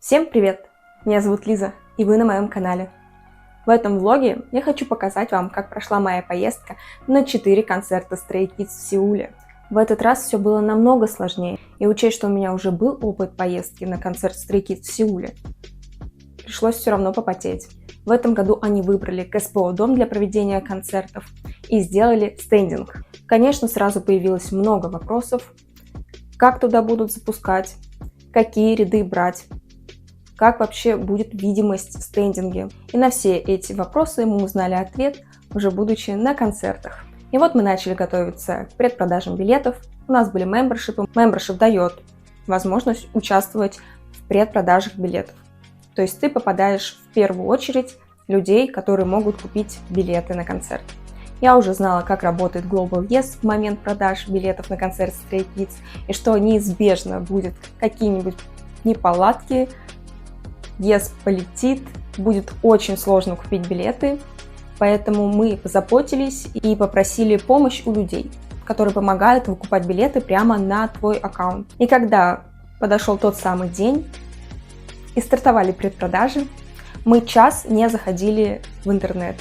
Всем привет! Меня зовут Лиза, и вы на моем канале. В этом влоге я хочу показать вам, как прошла моя поездка на 4 концерта Stray Kids в Сеуле. В этот раз все было намного сложнее, и учесть, что у меня уже был опыт поездки на концерт Stray Kids в Сеуле, пришлось все равно попотеть. В этом году они выбрали КСПО дом для проведения концертов и сделали стендинг. Конечно, сразу появилось много вопросов, как туда будут запускать, какие ряды брать, как вообще будет видимость в стендинге. И на все эти вопросы мы узнали ответ, уже будучи на концертах. И вот мы начали готовиться к предпродажам билетов. У нас были мембершипы. Мембершип дает возможность участвовать в предпродажах билетов. То есть ты попадаешь в первую очередь людей, которые могут купить билеты на концерт. Я уже знала, как работает Global Yes в момент продаж билетов на концерт Stray Kids, и что неизбежно будет какие-нибудь неполадки, Yes полетит, будет очень сложно купить билеты, поэтому мы позаботились и попросили помощь у людей, которые помогают выкупать билеты прямо на твой аккаунт. И когда подошел тот самый день и стартовали предпродажи, мы час не заходили в интернет.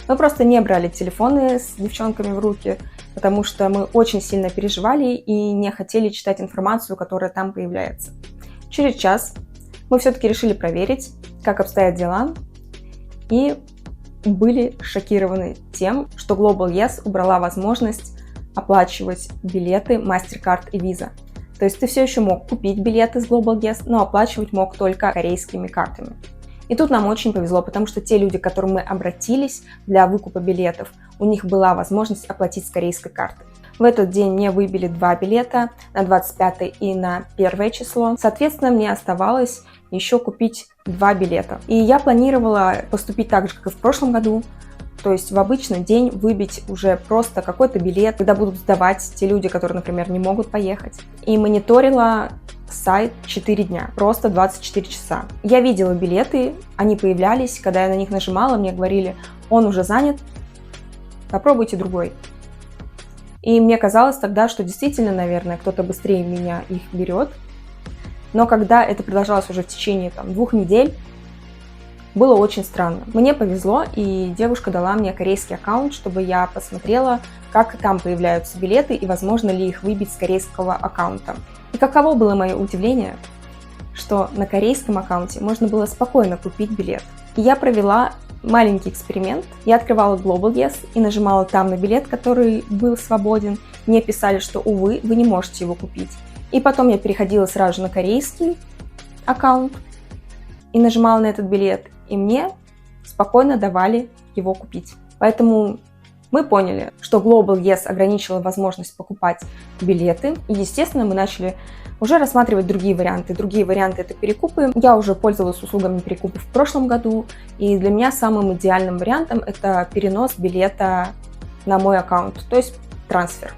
Мы просто не брали телефоны с девчонками в руки, потому что мы очень сильно переживали и не хотели читать информацию, которая там появляется. Через час мы все-таки решили проверить, как обстоят дела, и были шокированы тем, что Global Yes убрала возможность оплачивать билеты MasterCard и Visa. То есть ты все еще мог купить билеты с Global Yes, но оплачивать мог только корейскими картами. И тут нам очень повезло, потому что те люди, к которым мы обратились для выкупа билетов, у них была возможность оплатить с корейской карты. В этот день мне выбили 2 билета на 25 и на 1 число. Соответственно, мне оставалось еще купить 2 билета. И я планировала поступить так же, как и в прошлом году. То есть в обычный день выбить уже просто какой-то билет, когда будут сдавать те люди, которые, например, не могут поехать. И мониторила сайт 4 дня, просто 24 часа. Я видела билеты, они появлялись, когда я на них нажимала, мне говорили, он уже занят, попробуйте другой. И мне казалось тогда, что действительно, наверное, кто-то быстрее меня их берет. Но когда это продолжалось уже в течение 2 недель, было очень странно. Мне повезло, и девушка дала мне корейский аккаунт, чтобы я посмотрела, как там появляются билеты и возможно ли их выбить с корейского аккаунта. И каково было мое удивление, что на корейском аккаунте можно было спокойно купить билет. И я провела маленький эксперимент. Я открывала Global Yes и нажимала там на билет, который был свободен. Мне писали, что, увы, вы не можете его купить. И потом я переходила сразу же на корейский аккаунт и нажимала на этот билет. И мне спокойно давали его купить. Поэтому мы поняли, что Global Yes ограничила возможность покупать билеты. И, естественно, мы начали уже рассматривать другие варианты. Другие варианты — это перекупы. Я уже пользовалась услугами перекупов в прошлом году. И для меня самым идеальным вариантом это перенос билета на мой аккаунт, то есть трансфер.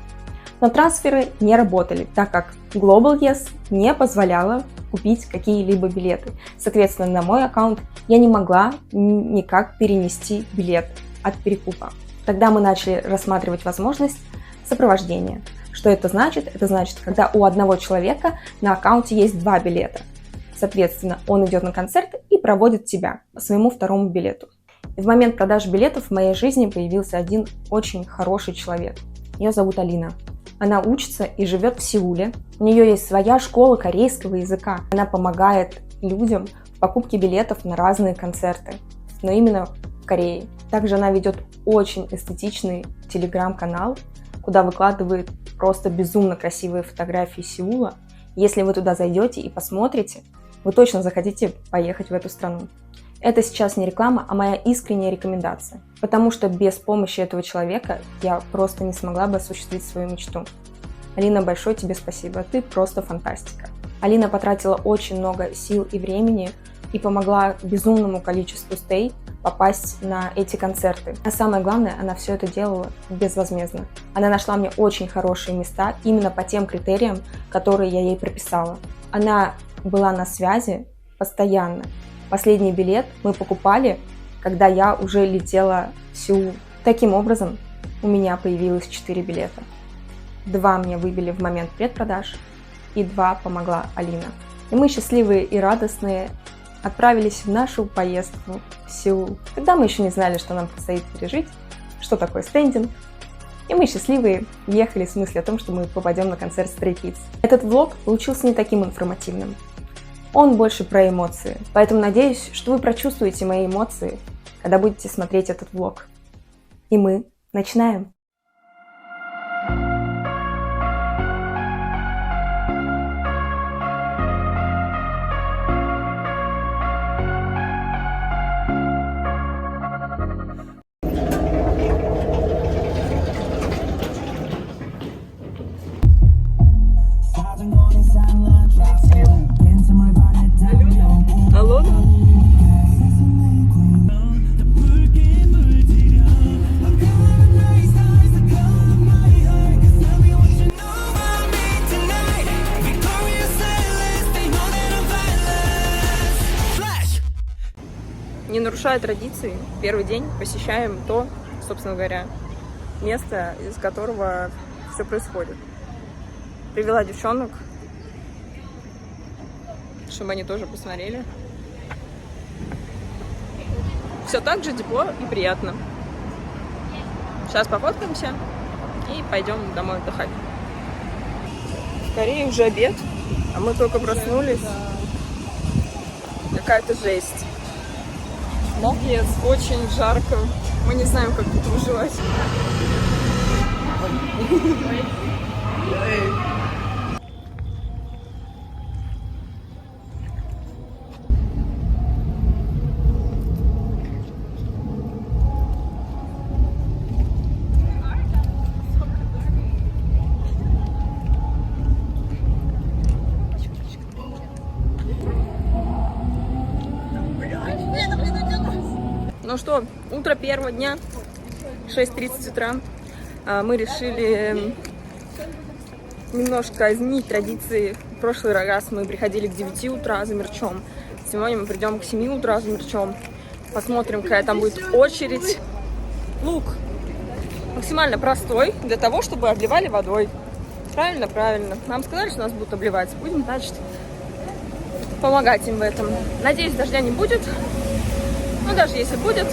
Но трансферы не работали, так как Global Yes не позволяла купить какие-либо билеты. Соответственно, на мой аккаунт я не могла никак перенести билет от перекупа. Тогда мы начали рассматривать возможность сопровождения. Что это значит? Это значит, когда у одного человека на аккаунте есть 2 билета. Соответственно, он идет на концерт и проводит тебя по своему 2-му билету. И в момент продажи билетов в моей жизни появился один очень хороший человек. Ее зовут Алина. Она учится и живет в Сеуле. У нее есть своя школа корейского языка. Она помогает людям в покупке билетов на разные концерты, но именно в Корее. Также она ведет очень эстетичный телеграм-канал, куда выкладывает просто безумно красивые фотографии Сеула. Если вы туда зайдете и посмотрите, вы точно захотите поехать в эту страну. Это сейчас не реклама, а моя искренняя рекомендация. Потому что без помощи этого человека я просто не смогла бы осуществить свою мечту. Алина, большое тебе спасибо, ты просто фантастика. Алина потратила очень много сил и времени и помогла безумному количеству стей попасть на эти концерты. А самое главное, она все это делала безвозмездно. Она нашла мне очень хорошие места именно по тем критериям, которые я ей прописала. Она была на связи постоянно. Последний билет мы покупали, когда я уже летела в Сеул. Таким образом, у меня появилось 4 билета. 2 мне выбили в момент предпродаж, и 2 помогла Алина. И мы счастливые и радостные отправились в нашу поездку в Сеул. Тогда мы еще не знали, что нам предстоит пережить, что такое стендинг. И мы счастливые ехали с мыслью о том, что мы попадем на концерт Stray Kids. Этот влог получился не таким информативным. Он больше про эмоции. Поэтому надеюсь, что вы прочувствуете мои эмоции, когда будете смотреть этот влог. И мы начинаем! Алло? Не нарушая традиции, первый день посещаем то, собственно говоря, место, из которого все происходит. Привела девчонок, чтобы они тоже посмотрели. Все так же тепло и приятно. Сейчас пофоткаемся и пойдем домой отдыхать. В Корее уже обед, а мы только проснулись. Какая-то жесть. Молодец, очень жарко. Мы не знаем, как тут выживать. Ну что, утро первого дня, 6:30 утра. Мы решили немножко изменить традиции. В прошлый раз мы приходили к 9 утра за мерчом. Сегодня мы придем к 7 утра за мерчом. Посмотрим, какая там будет очередь. Лук максимально простой для того, чтобы обливали водой. Правильно, правильно. Нам сказали, что нас будут обливать. Будем, значит, помогать им в этом. Надеюсь, дождя не будет. Но даже если будет,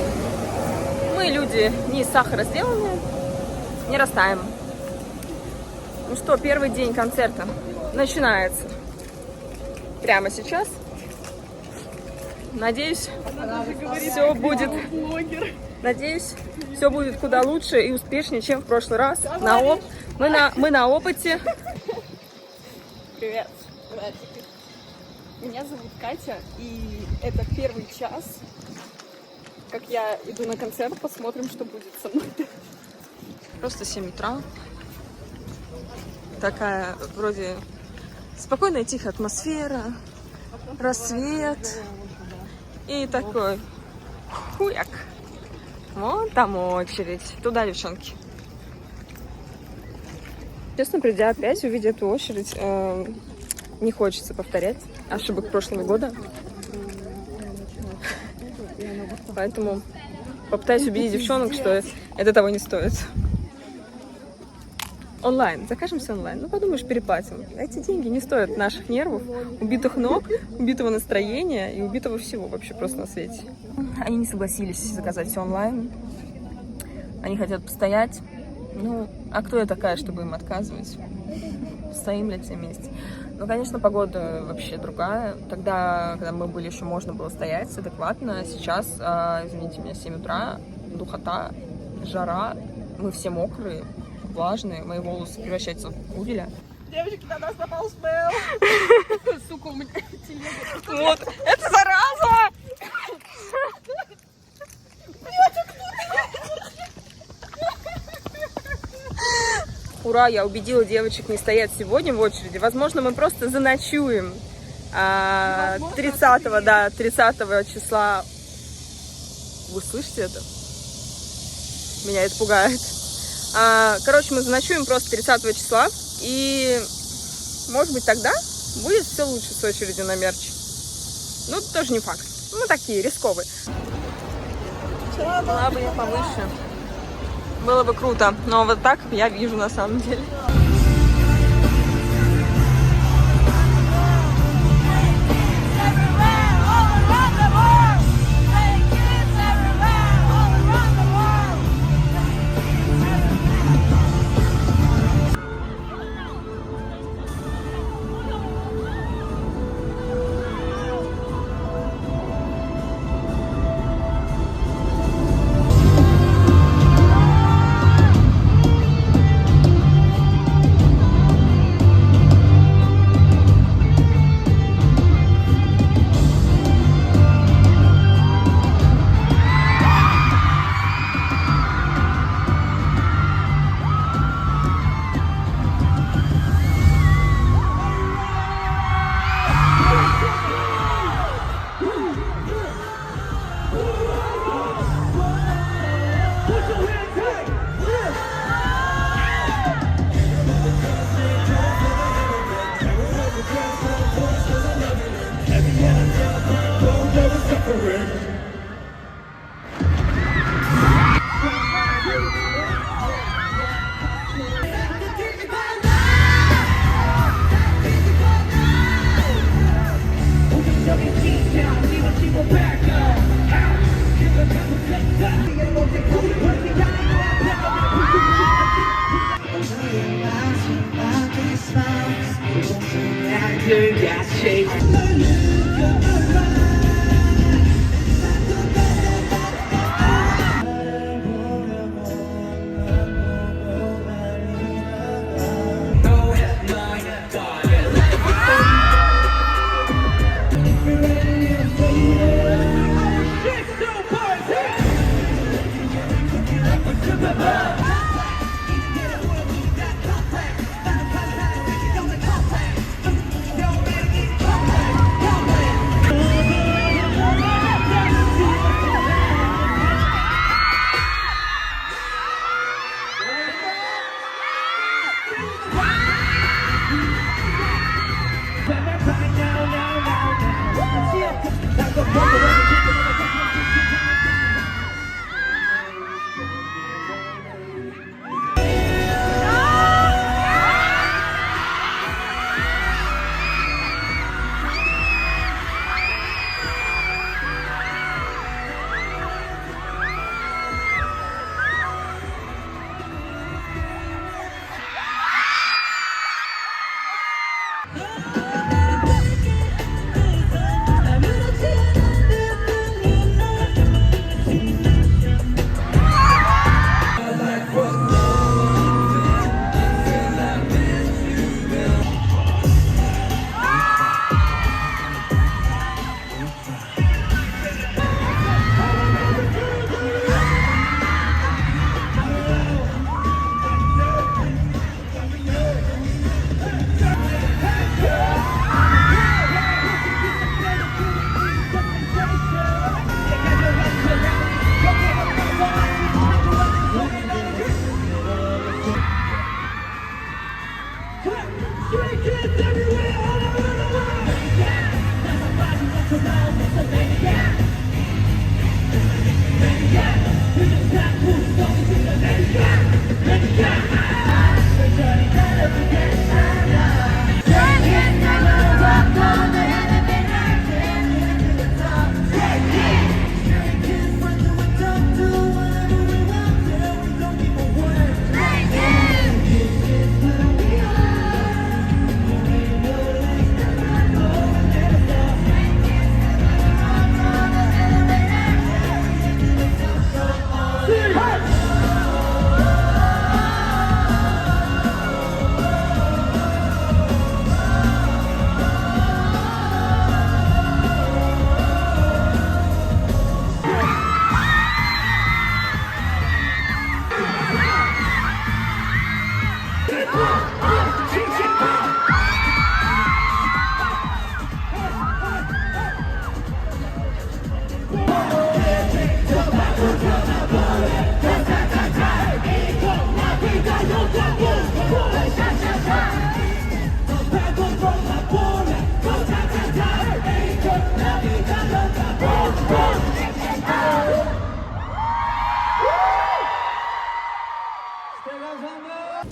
мы люди не из сахара сделаны, не растаем. Ну что, первый день концерта начинается прямо сейчас. Надеюсь, все будет. Надеюсь, все будет куда лучше и успешнее, чем в прошлый раз. Мы на опыте. Привет, братики. Меня зовут Катя, и это первый час, как я иду на концерт. Посмотрим, что будет со мной. Просто 7 утра. Такая вроде спокойная, тихая атмосфера, рассвет и такой хуяк. Вот там очередь. Туда, девчонки. Честно, придя опять, увидя эту очередь, не хочется повторять ошибок прошлого года. Поэтому попытаюсь убедить девчонок, что это того не стоит. Онлайн. Закажемся онлайн. Ну, подумаешь, переплатим. Эти деньги не стоят наших нервов, убитых ног, убитого настроения и убитого всего вообще просто на свете. Они не согласились заказать все онлайн. Они хотят постоять. Ну, а кто я такая, чтобы им отказывать? Стоим, блядь, все вместе. Ну, конечно, погода вообще другая. Тогда, когда мы были, еще можно было стоять адекватно. Сейчас, извините меня, 7 утра, духота, жара. Мы все мокрые, влажные. Мои волосы превращаются в пуделя. Девочки, на нас напал смел. Сука, у меня телега. Вот, это зараза! Ура, я убедила девочек не стоять сегодня в очереди. Возможно, мы просто заночуем 30 числа. Вы слышите это? Меня это пугает. Короче, мы заночуем просто 30 числа. И, может быть, тогда будет все лучше с очередью на мерч. Ну, тоже не факт. Мы такие, рисковые. Была бы я повыше. Было бы круто, но вот так я вижу на самом деле.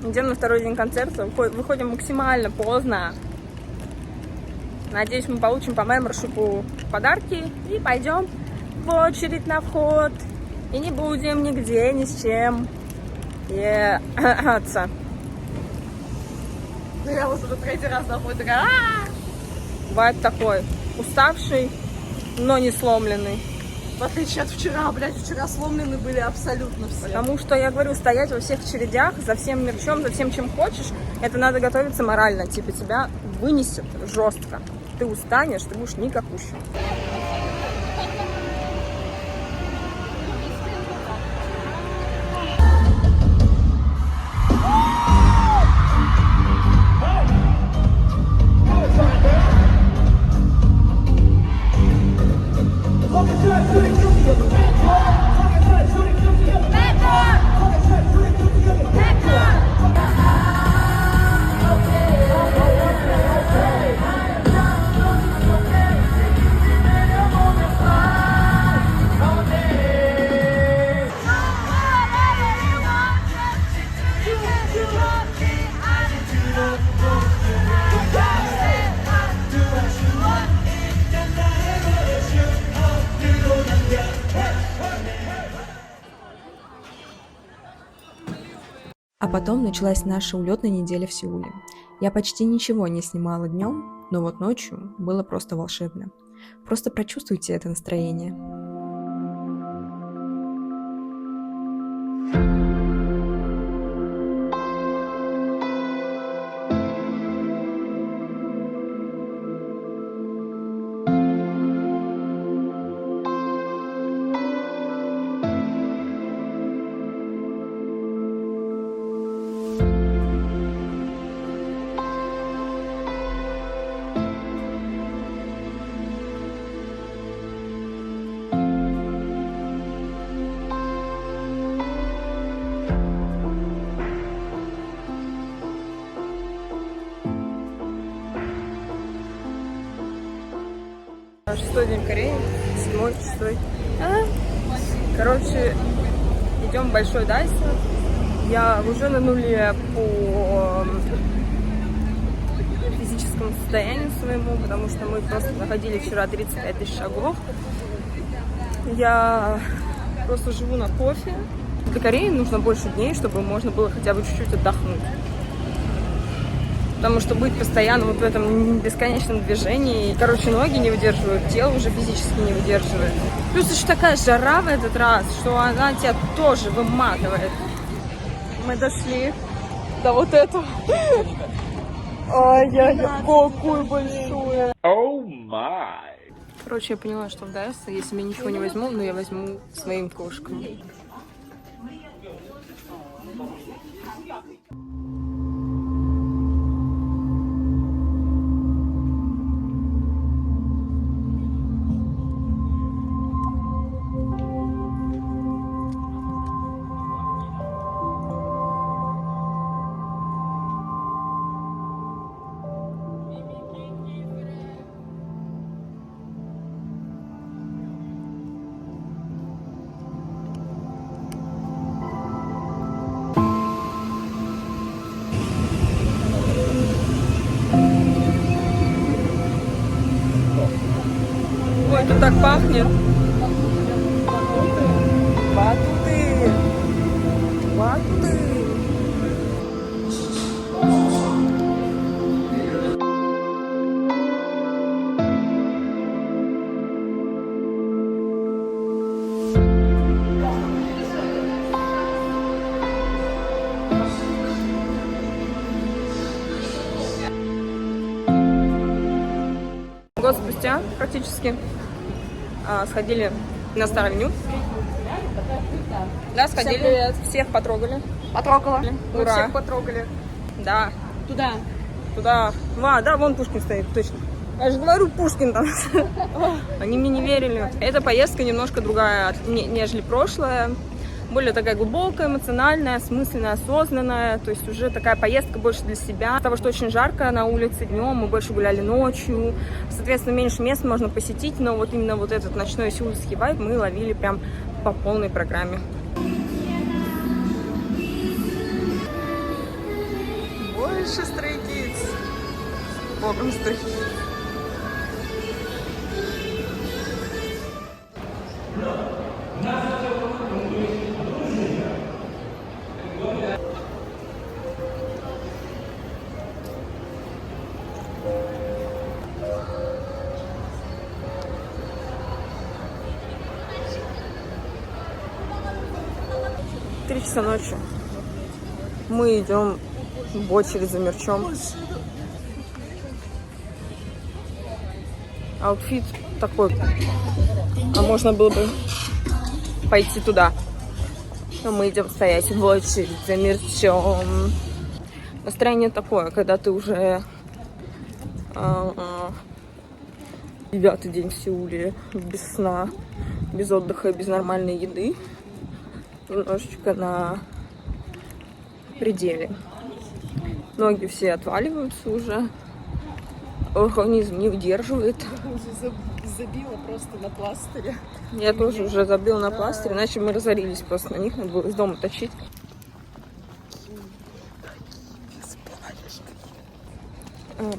Идем на второй день концерта, выходим максимально поздно. Надеюсь, мы получим по мембершипу подарки и пойдем в очередь на вход. И не будем нигде ни с чем ехаться. Я вот уже третий раз нахуй такая. Бывает такой уставший, но не сломленный. В отличие от вчера, блядь, вчера сломлены были абсолютно все. Потому что, я говорю, стоять во всех очередях, за всем мерчом, за всем, чем хочешь, это надо готовиться морально. Типа тебя вынесет жестко. Ты устанешь, ты будешь никакущий. А потом началась наша улетная неделя в Сеуле. Я почти ничего не снимала днем, но вот ночью было просто волшебно. Просто прочувствуйте это настроение. 6-й день Кореи, 7-й, 6-й. Короче, идем в Большой Дайсон. Я уже на нуле по физическому состоянию своему, потому что мы просто находили вчера 35 тысяч шагов. Я просто живу на кофе. Для Кореи нужно больше дней, чтобы можно было хотя бы чуть-чуть отдохнуть. Потому что быть постоянно вот в этом бесконечном движении, короче, ноги не выдерживают, тело уже физически не выдерживает. Плюс еще такая жара в этот раз, что она тебя тоже выматывает. Мы дошли до вот этого. Ай-яй-яй, какую большую. Oh my. Короче, я поняла, что в Дайсе, если я ничего не возьму, но я возьму своим кошкам. Ой, тут так пахнет. Батуты. Батуты. Год спустя практически сходили на Старое меню. Да, сходили, всех потрогали. Потрогала. Мы Ура. всех потрогали. Да, Туда. туда. Да, вон Пушкин стоит, точно. Я же говорю, Пушкин там. Они мне не верили. Эта поездка немножко другая, нежели прошлая. Более такая глубокая, эмоциональная, осмысленная, осознанная. То есть уже такая поездка больше для себя. Потому что очень жарко на улице днем, мы больше гуляли ночью. Соответственно, меньше мест можно посетить, но вот именно вот этот ночной сеульский вайб мы ловили прям по полной программе. Больше Stray Kids. Богом Stray Kids. Три часа ночи. Мы идем в очередь за мерчом. Аутфит такой. А можно было бы пойти туда. Но мы идем стоять в очередь за мерчом. Настроение такое, когда ты уже 9-й день в Сеуле, без сна, без отдыха, без нормальной еды. Немножечко на пределе. Ноги все отваливаются уже. Организм не выдерживает. Уже забила просто на пластыре. Я тоже уже забила на пластырь, иначе мы разорились просто на них. Надо было из дома тащить.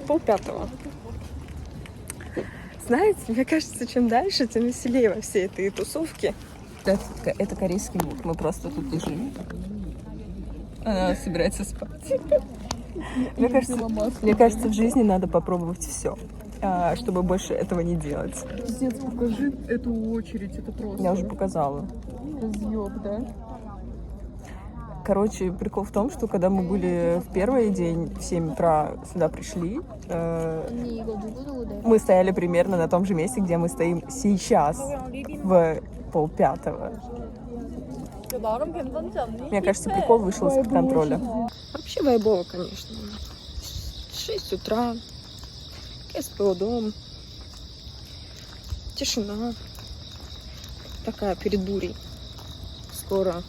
Полпятого. Знаете, мне кажется, чем дальше, тем веселее во всей этой тусовке. Это корейский лук. Мы просто тут лежим. Она собирается спать. Мне кажется, в жизни надо попробовать все, чтобы больше этого не делать. Пиздец, покажи эту очередь, это просто. Я уже показала. Разъёб, да? Короче, прикол в том, что когда мы были в первый день, в 7 утра сюда пришли, мы стояли примерно на том же месте, где мы стоим сейчас, в 4:30. Мне кажется, прикол вышел из-под контроля. Вообще вайбово, конечно. 6 утра, КСПО дом, тишина, такая перед бурей. Скоро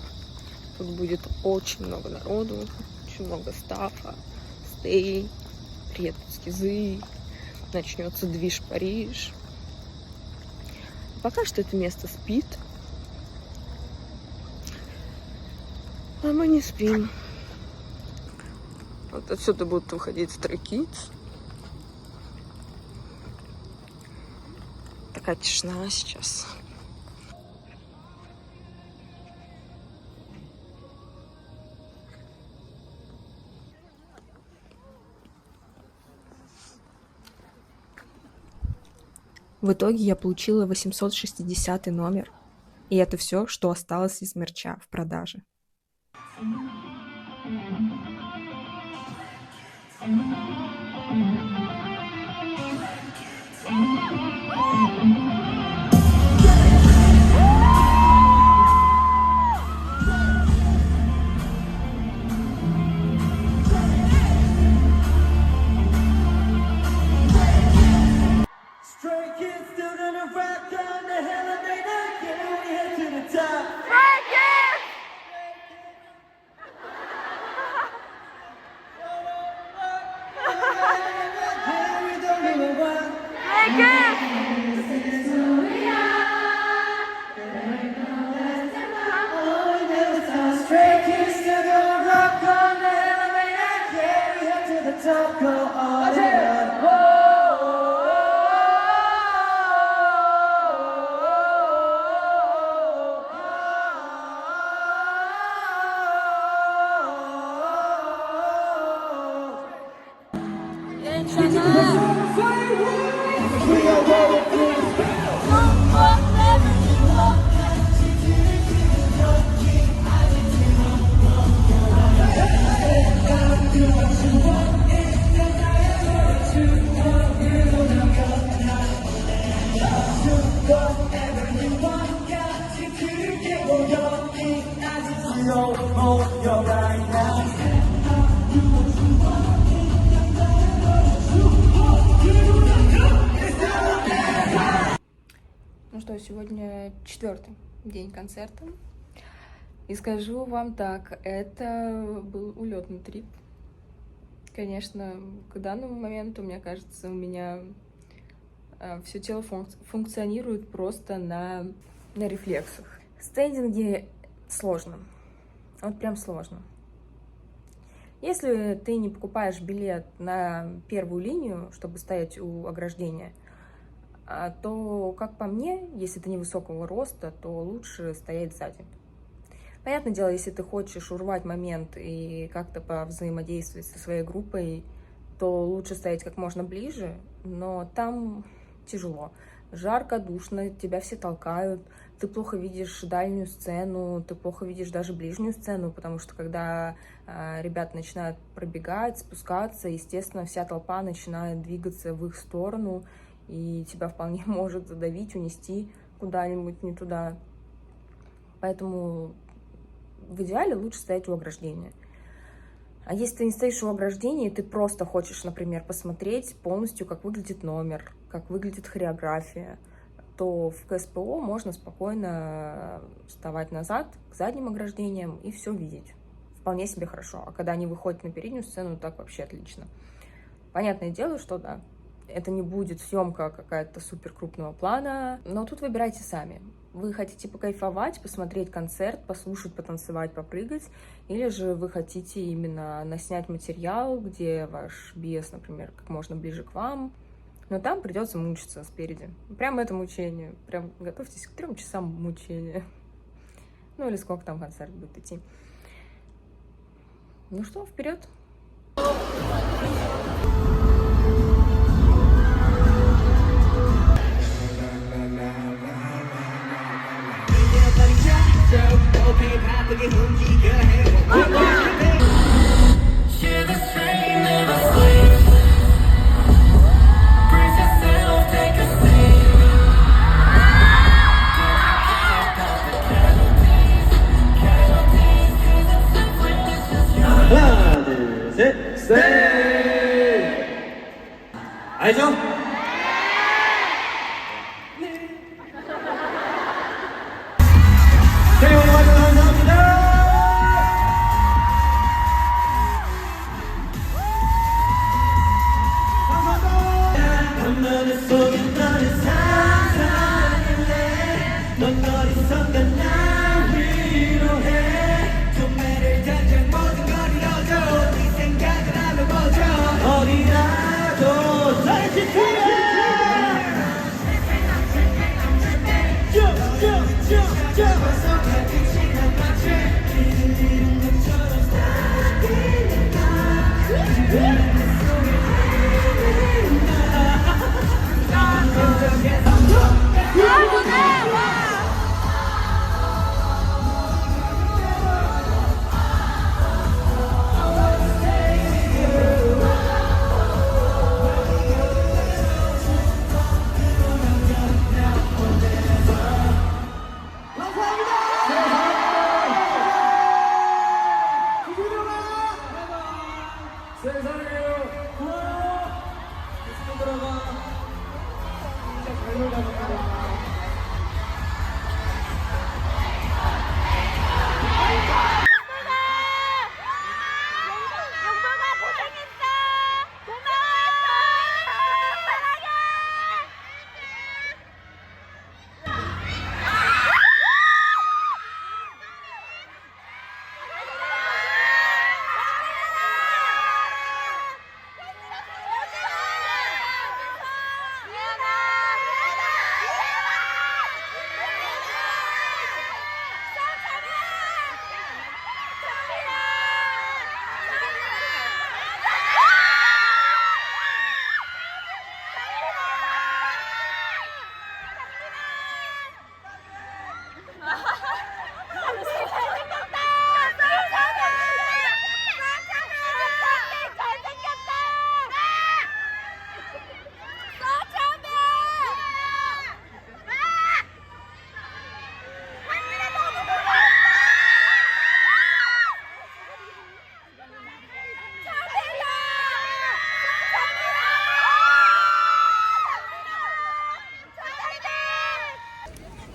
тут будет очень много народу, очень много стафа, стей, приедут скизы, начнется движ Париж. Пока что это место спит. А мы не спим. Вот отсюда будут выходить Stray Kids. Такая тишина сейчас. В итоге я получила 860 номер, и это все, что осталось из мерча в продаже. Stray kids still gonna rock on the elevator, yeah, we head to the top. Yeah, we don't give a what. Oh, we never stop. Stray kids still gonna rock on the elevator, yeah, we head to the top, go on and on. Ну что, сегодня 4-й день концерта. И скажу вам так, это был улетный трип. Конечно, к данному моменту, мне кажется, у меня все тело функционирует просто на рефлексах. Стендинги сложно. Вот прям сложно. Если ты не покупаешь билет на первую линию, чтобы стоять у ограждения, то, как по мне, если ты невысокого роста, то лучше стоять сзади. Понятное дело, если ты хочешь урвать момент и как-то повзаимодействовать со своей группой, то лучше стоять как можно ближе, но там тяжело. Жарко, душно, тебя все толкают, ты плохо видишь дальнюю сцену, ты плохо видишь даже ближнюю сцену, потому что когда ребята начинают пробегать, спускаться, естественно, вся толпа начинает двигаться в их сторону, и тебя вполне может задавить, унести куда-нибудь не туда. Поэтому в идеале лучше стоять у ограждения. А если ты не стоишь у ограждения, и ты просто хочешь, например, посмотреть полностью, как выглядит номер, как выглядит хореография, то в КСПО можно спокойно вставать назад к задним ограждениям и все видеть. Вполне себе хорошо. А когда они выходят на переднюю сцену, так вообще отлично. Понятное дело, что да, это не будет съемка какая-то супер крупного плана, но тут выбирайте сами. Вы хотите покайфовать, посмотреть концерт, послушать, потанцевать, попрыгать, или же вы хотите именно наснять материал, где ваш биес, например, как можно ближе к вам, но там придется мучиться спереди. Прям это мучение. Прям готовьтесь к 3 часам мучения. Ну или сколько там концерт будет идти. Ну что, вперед! 하나, 둘, 셋, 스테이! 알죠? 네, 오늘 와주셔서 감사합니다!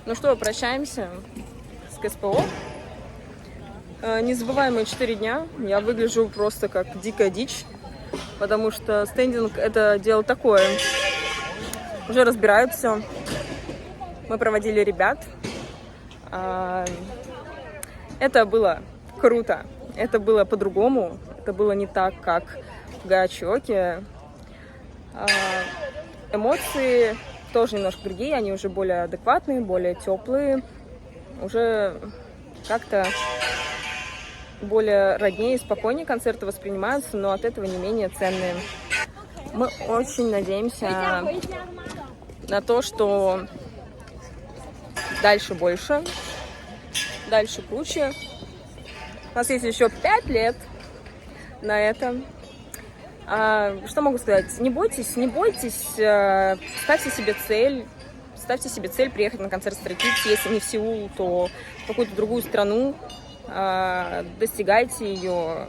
Ну что, прощаемся с КСПО. Незабываемые 4 дня. Я выгляжу просто как дикая дичь, потому что стендинг — это дело такое. Уже разбирают все. Мы проводили ребят. Это было круто. Это было по-другому. Это было не так, как в Гайачиоке. Эмоции тоже немножко другие. Они уже более адекватные, более теплые. Уже как-то более роднее и спокойнее концерты воспринимаются, но от этого не менее ценные. Мы очень надеемся на то, что дальше больше, дальше круче. У нас есть еще 5 лет на это. Что могу сказать? Не бойтесь, ставьте себе цель приехать на концерт Stray Kids, если не в Сеул, то в какую-то другую страну. Достигайте ее.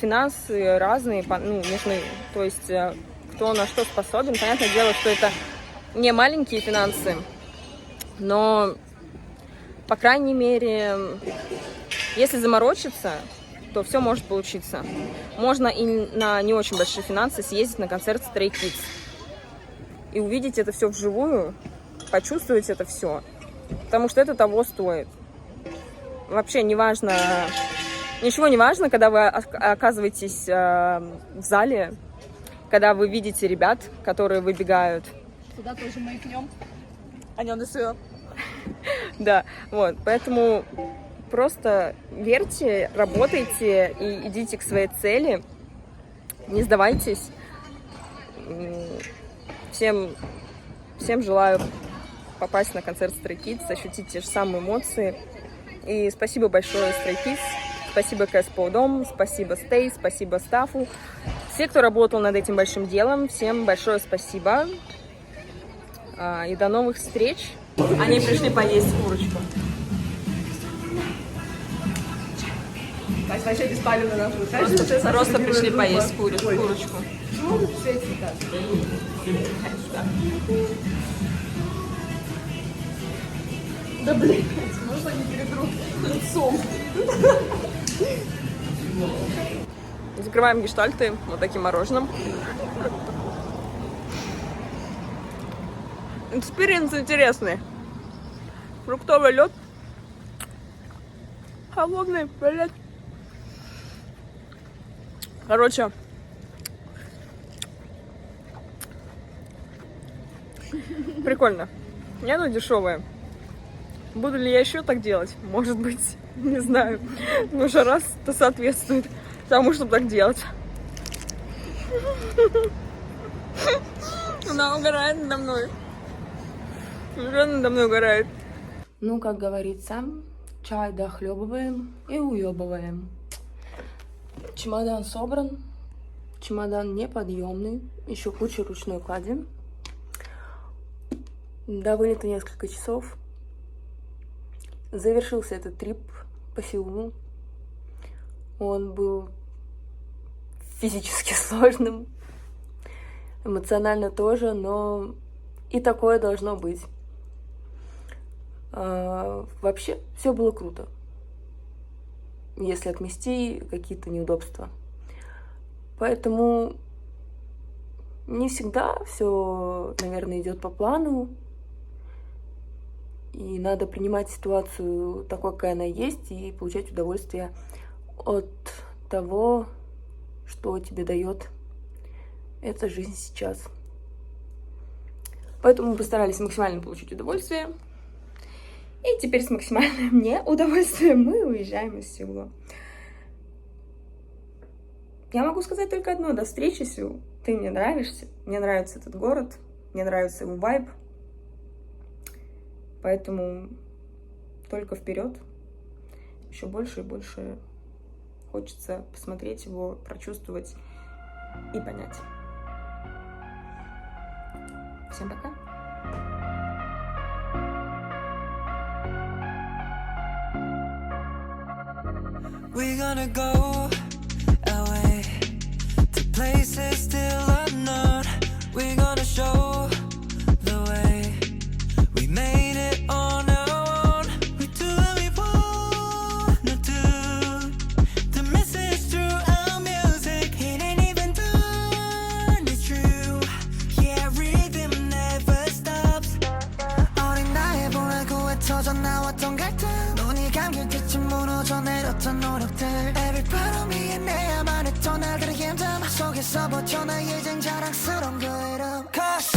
Финансы разные, нужны. То есть кто на что способен. Понятное дело, что это не маленькие финансы, но, по крайней мере, если заморочиться, то все может получиться. Можно и на не очень большие финансы съездить на концерт Stray Kids и увидеть это все вживую, почувствовать это все, потому что это того стоит. Вообще ничего не важно, когда вы оказываетесь в зале, когда вы видите ребят, которые выбегают. Туда тоже маякнем. Анёдесуё. Да, вот, поэтому просто верьте, работайте и идите к своей цели, не сдавайтесь. Всем желаю попасть на концерт Stray Kids, ощутить те же самые эмоции. И спасибо большое Stray Kids, спасибо КСПО Дом, спасибо Stay, спасибо стафу. Все, кто работал над этим большим делом, всем большое спасибо. И до новых встреч. Они пришли поесть курочку. Вообще беспалевно нашу. Просто пришли поесть курочку. Да блин, можно не перед лицом. Закрываем гештальты вот таким мороженым. Экспириенс интересный. Фруктовый лед. Холодный, блядь. Короче. Прикольно. Не, оно дешевое. Буду ли я еще так делать? Может быть. Не знаю. Но жара-то соответствует тому, чтобы так делать. Она угорает надо мной. Уже надо мной угорает. Ну, как говорится, чай дохлебываем и уебываем. Чемодан собран. Чемодан неподъемный. Еще куча ручной клади. До вылета несколько часов. Завершился этот трип по Сеулу. Он был физически сложным, эмоционально тоже, но и такое должно быть. Вообще все было круто, если отмести какие-то неудобства. Поэтому не всегда все, наверное, идет по плану. И надо принимать ситуацию такой, какая она есть, и получать удовольствие от того, что тебе дает эта жизнь сейчас. Поэтому мы постарались максимально получить удовольствие. И теперь с максимальным неудовольствием мы уезжаем из Сеула. Я могу сказать только одно. До встречи, Сеул. Ты мне нравишься. Мне нравится этот город. Мне нравится его вайб. Поэтому только вперед. Еще больше и больше хочется посмотреть его, прочувствовать и понять. Всем пока. We're gonna go away to places still unknown. We're gonna show the way. We made it on our 나왔던 갈등 눈이 감길 때쯤 무너져 내렸던 노력들 Every part of me 내야만 했던 날들의 힘듦 속에서 버텨 나의 쟁 자랑스러운 그 이름 Cause